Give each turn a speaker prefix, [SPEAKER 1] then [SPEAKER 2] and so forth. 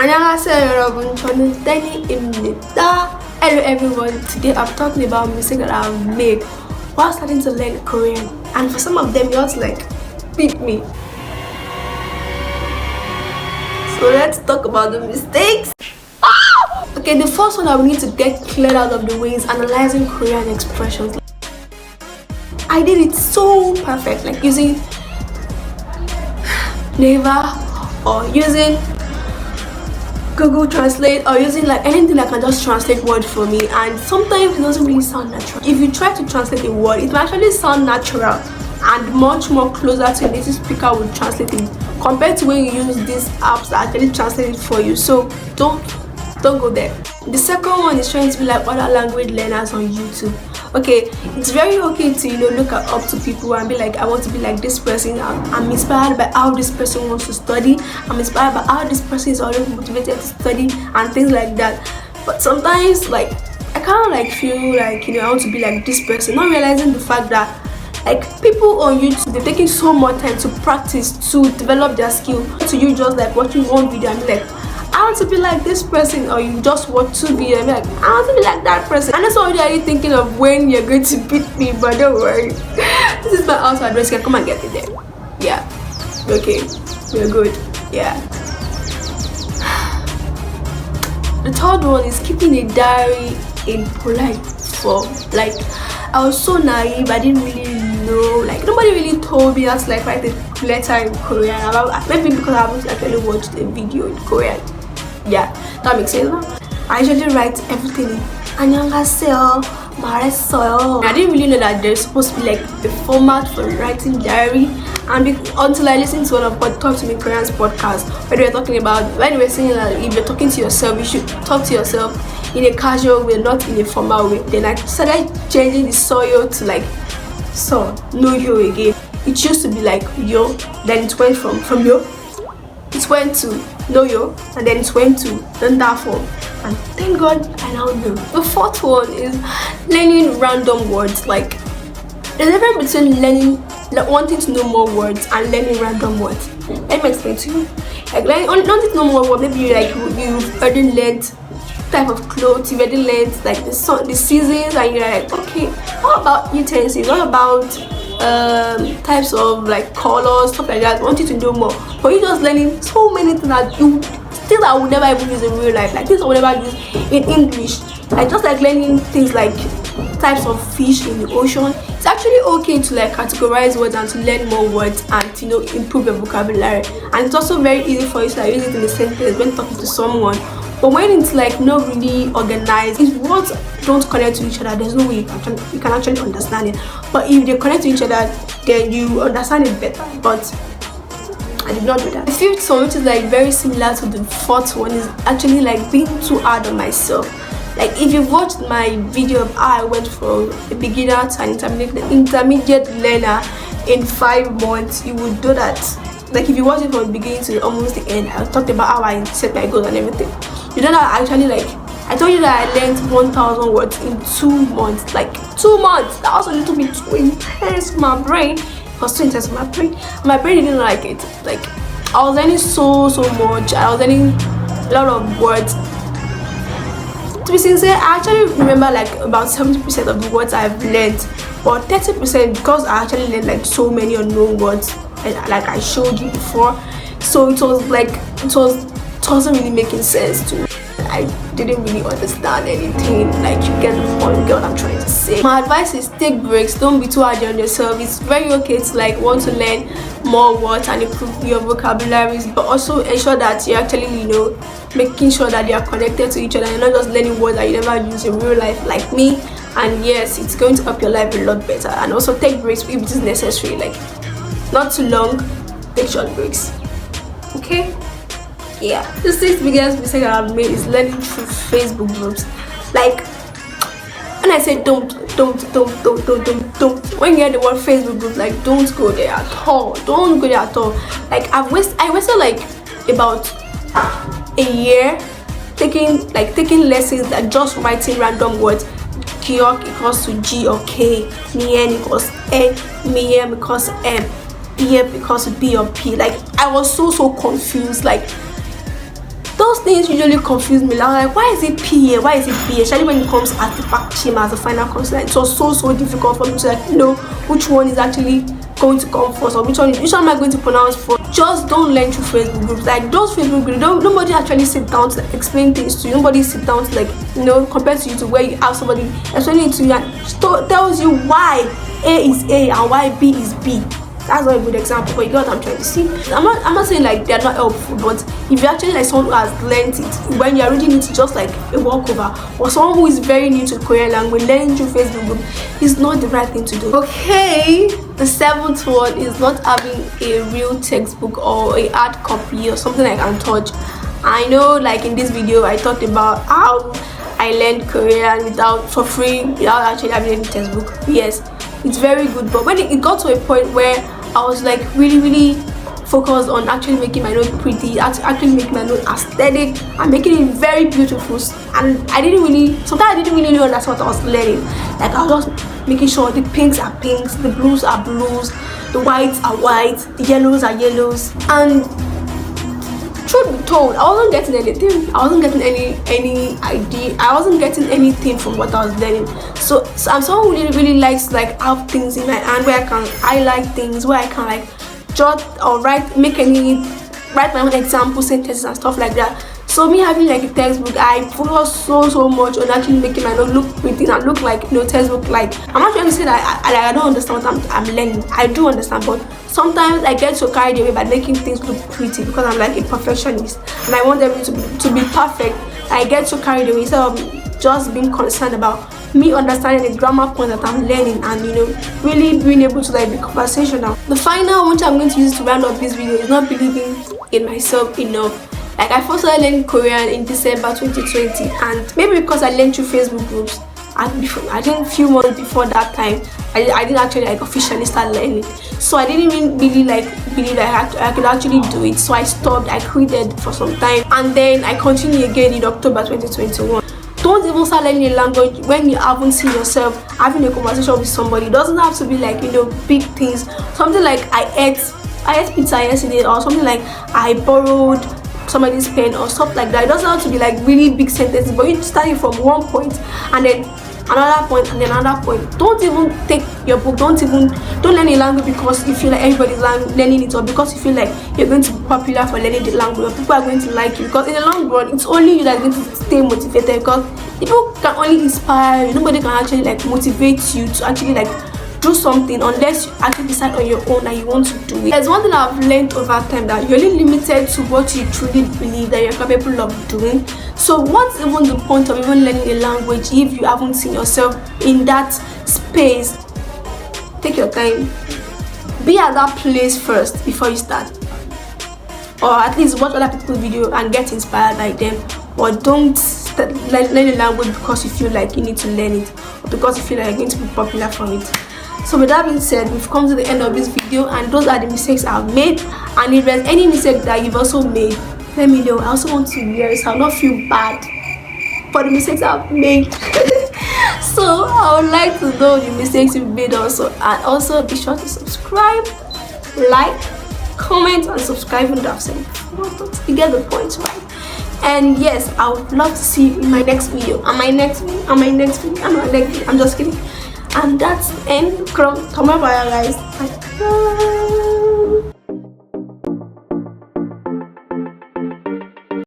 [SPEAKER 1] 안녕하세요 여러분, 저는 Teni입니다. Hello everyone, today I'm talking about music that I've made while starting to learn Korean, and for some of them yours like beat me. So let's talk about the mistakes. Okay, the first one that we need to get cleared out of the way is analyzing Korean expressions. I did it so perfect, like using Naver or using Google Translate or using like anything that can just translate word for me, and sometimes it doesn't really sound natural. If you try to translate a word, it might actually sound natural and much more closer to a native speaker would translate it compared to when you use these apps that actually translate it for you. So don't go there. The second one is trying to be like other language learners on YouTube. Okay, it's very okay to look up to people and be like, I want to be like this person. I'm inspired by how this person wants to study. I'm inspired by how this person is always motivated to study and things like that. But sometimes like I kind of like feel like I want to be like this person, not realizing the fact that like people on YouTube, they're taking so much time to practice, to develop their skill. To you just like watching one video and be like, I want to be like this person, or you just watch 2 videos and be like, I want to be like that person. And that's already are you thinking of when you're going to beat me, but don't worry. This is my house address, you can come and get it there. Yeah. Okay. We're good. Yeah. The third one is keeping a diary in polite form. Like, I was so naive, I didn't really know, like nobody really told me how to like write a letter in Korean. Maybe because I haven't actually watched a video in Korean. Yeah, that makes sense. I usually write everything in 안녕하세요, 말했어요. I didn't really know that there's supposed to be like a format for writing diary, and until I listened to one of Talk to Me Korean's podcast, where they were talking about, when they were saying that if you're talking to yourself, you should talk to yourself in a casual way, not in a formal way. Then I started changing the soyo to like so, no yo again. It used to be like yo, then it went from yo, it went to no yo, and then it went to that form. And thank God I now know. The fourth one is learning random words. Like there's a difference between learning, like wanting to know more words, and learning random words. Let me explain to you. Like wanting to know more words, maybe you've already learned type of clothes, you've already learned like the seasons, and you're like, okay, what about utensils, what about types of like colors, stuff like that. I want you to know more, but you're just learning so many things that you still I would never even use in real life, like things I would never use in English. Like just like learning things like types of fish in the ocean. It's actually okay to like categorize words and to learn more words and improve your vocabulary, and it's also very easy for you to like use it in a sentence when talking to someone. But when it's like not really organized, if words don't connect to each other, there's no way you can actually understand it. But if they connect to each other, then you understand it better. But I did not do that. The fifth one, which is like very similar to the fourth one, is actually like being too hard on myself. Like if you've watched my video of how I went from a beginner to an intermediate learner in 5 months, you would do that. Like if you watch it from the beginning to almost the end, I talked about how I set my goals and everything. You know that actually, like I told you that I learned 1,000 words in 2 months. Like 2 months. That was a little bit too intense for my brain. It was too intense for my brain. My brain didn't like it. Like I was learning so much. I was learning a lot of words. To be sincere, I actually remember like about 70% of the words I've learned, but 30% because I actually learned like so many unknown words, and like I showed you before. So it was like it wasn't really making sense to me. I didn't really understand anything. Like you get the point, you get what I'm trying to say. My advice is take breaks, don't be too hard on yourself. It's very okay to like want to learn more words and improve your vocabularies, but also ensure that you're actually making sure that they are connected to each other. You're not just learning words that you never use in real life like me. And yes, it's going to help your life a lot better. And also take breaks if it is necessary, like not too long, take short breaks. Okay? Yeah. The sixth biggest mistake that I've made is learning through Facebook groups. Like when I say don't. When you hear the word Facebook group, like don't go there at all. Don't go there at all. Like I wasted like about a year taking lessons that just writing random words. Kyok equals to G or K, Mien equals N, Miem equals M, PM equals to B or P. Like I was so confused. Like those things usually confuse me. Like, why is it P here? Why is it P here? Especially when it comes at the Pakshima as a final consonant. It was so difficult for me to like know which one is actually going to come first, or which one am I going to pronounce first. Just don't learn through Facebook groups. Like those Facebook groups, nobody actually sit down to like, explain things to you. Nobody sit down to like compared to YouTube where you have somebody explaining it to you and tells you why A is A and why B is B. That's not a good example, but you get what I'm trying to see. I'm not saying like they're not helpful, but if you're actually like someone who has learned it, when you're reading it just like a walkover, or someone who is very new to Korean language, learning through Facebook group is not the right thing to do. Okay, the 7th one is not having a real textbook or a hard copy or something like Untouch. I know, like in this video, I talked about how I learned Korean for free without actually having any textbook. Yes, it's very good, but when it got to a point where I was like really focused on actually making my note pretty, actually making my note aesthetic and making it very beautiful, and sometimes I didn't really understand what I was learning. Like I was just making sure the pinks are pinks, the blues are blues, the whites are whites, the yellows are yellows, and truth be told, I wasn't getting anything. I wasn't getting any idea. I wasn't getting anything from what I was learning. So I'm someone who really likes like have things in my hand where I can highlight things, where I can like jot or write my own example sentences and stuff like that. So me having like a textbook, I focus so much on actually making my note look pretty and look like textbook. Like I'm not trying to say that I don't understand what I'm learning. I do understand, but sometimes I get so carried away by making things look pretty because I'm like a perfectionist and I want everything to be perfect. I get so carried away instead of just being concerned about me understanding the grammar point that I'm learning and really being able to like be conversational. The final one I'm going to use to round up this video is not believing in myself enough. Like I first started learning Korean in December 2020, and maybe because I learned through Facebook groups, and before, I think a few months before that time, I didn't actually like officially start learning. So I didn't even really like believe that I could actually do it. So I stopped. I quitted for some time, and then I continued again in October 2021. Don't even start learning a language when you haven't seen yourself having a conversation with somebody. It doesn't have to be like big things. Something like I ate pizza yesterday, or something like I borrowed somebody's pen or stuff like that. It doesn't have to be like really big sentences, but you start from one point and then another point and then another point. Don't even take your book, don't learn a language because you feel like everybody's learning it, or because you feel like you're going to be popular for learning the language, or people are going to like you. Because in the long run, it's only you that's going to stay motivated, because people can only inspire you. Nobody can actually like motivate you to actually like do something unless you actually decide on your own that you want to do it. There's one thing I've learned over time, that you're only limited to what you truly believe that you're capable of doing. So what's even the point of even learning a language if you haven't seen yourself in that space? Take your time, be at that place first before you start, or at least watch other people's video and get inspired by them. Or don't learn a language because you feel like you need to learn it, or because you feel like you're going to be popular from it. So with that being said, we've come to the end of this video, and those are the mistakes I've made. And if there's any mistake that you've also made, let me know. I also want to hear it, so I'll not feel bad for the mistakes I've made. So I would like to know the mistakes you've made also, and also be sure to subscribe, like, comment, and subscribe when I've said it. You get the point, right? And yes, I would love to see you in my next video, and my next video, and my next video, and my next video. I'm just kidding. And that's the end. Come on, guys. Bye.